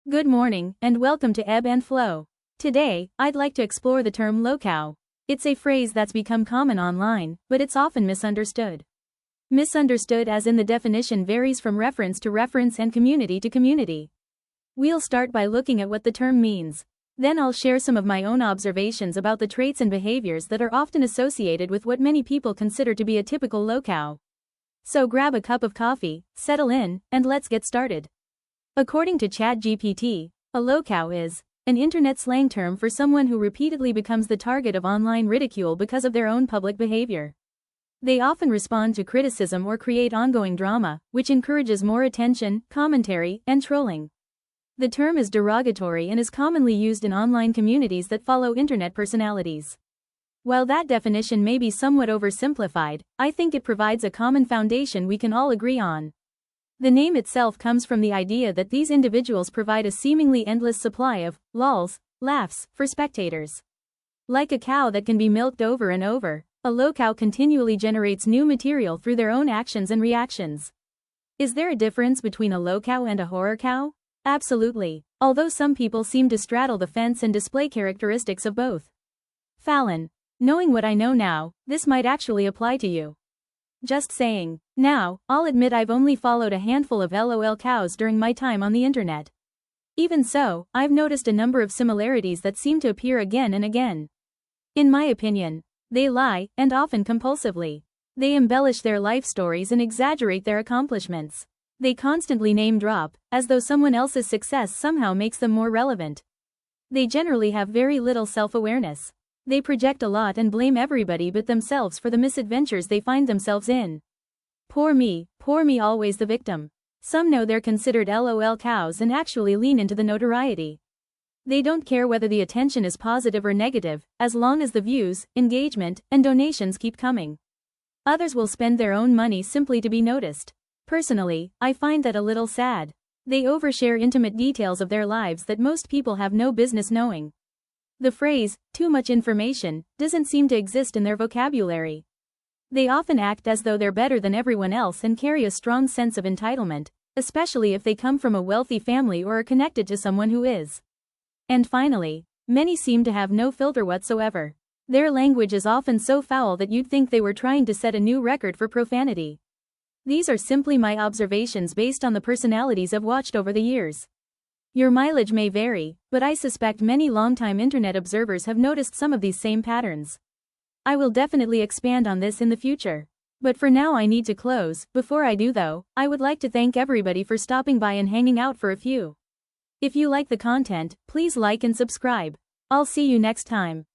Good morning, and welcome to Ebb and Flow. Today, I'd like to explore the term low-cow. It's a phrase that's become common online, but it's often misunderstood. Misunderstood as in the definition varies from reference to reference and community to community. We'll start by looking at what the term means. Then I'll share some of my own observations about the traits and behaviors that are often associated with what many people consider to be a typical low-cow. So grab a cup of coffee, settle in, and let's get started. According to ChatGPT, a low-cow is an internet slang term for someone who repeatedly becomes the target of online ridicule because of their own public behavior. They often respond to criticism or create ongoing drama, which encourages more attention, commentary, and trolling. The term is derogatory and is commonly used in online communities that follow internet personalities. While that definition may be somewhat oversimplified, I think it provides a common foundation we can all agree on. The name itself comes from the idea that these individuals provide a seemingly endless supply of lols, laughs, for spectators. Like a cow that can be milked over and over, a low-cow continually generates new material through their own actions and reactions. Is there a difference between a low-cow and a horror cow? Absolutely, although some people seem to straddle the fence and display characteristics of both. Fallon, knowing what I know now, this might actually apply to you. Just saying. Now, I'll admit I've only followed a handful of LOL cows during my time on the internet. Even so, I've noticed a number of similarities that seem to appear again and again. In my opinion, they lie, and often compulsively. They embellish their life stories and exaggerate their accomplishments. They constantly name drop, as though someone else's success somehow makes them more relevant. They generally have very little self-awareness. They project a lot and blame everybody but themselves for the misadventures they find themselves in. Poor me, always the victim. Some know they're considered LOL cows and actually lean into the notoriety. They don't care whether the attention is positive or negative, as long as the views, engagement, and donations keep coming. Others will spend their own money simply to be noticed. Personally, I find that a little sad. They overshare intimate details of their lives that most people have no business knowing. The phrase, too much information, doesn't seem to exist in their vocabulary. They often act as though they're better than everyone else and carry a strong sense of entitlement, especially if they come from a wealthy family or are connected to someone who is. And finally, many seem to have no filter whatsoever. Their language is often so foul that you'd think they were trying to set a new record for profanity. These are simply my observations based on the personalities I've watched over the years. Your mileage may vary, but I suspect many longtime internet observers have noticed some of these same patterns. I will definitely expand on this in the future. But for now I need to close. Before I do though, I would like to thank everybody for stopping by and hanging out for a few. If you like the content, please like and subscribe. I'll see you next time.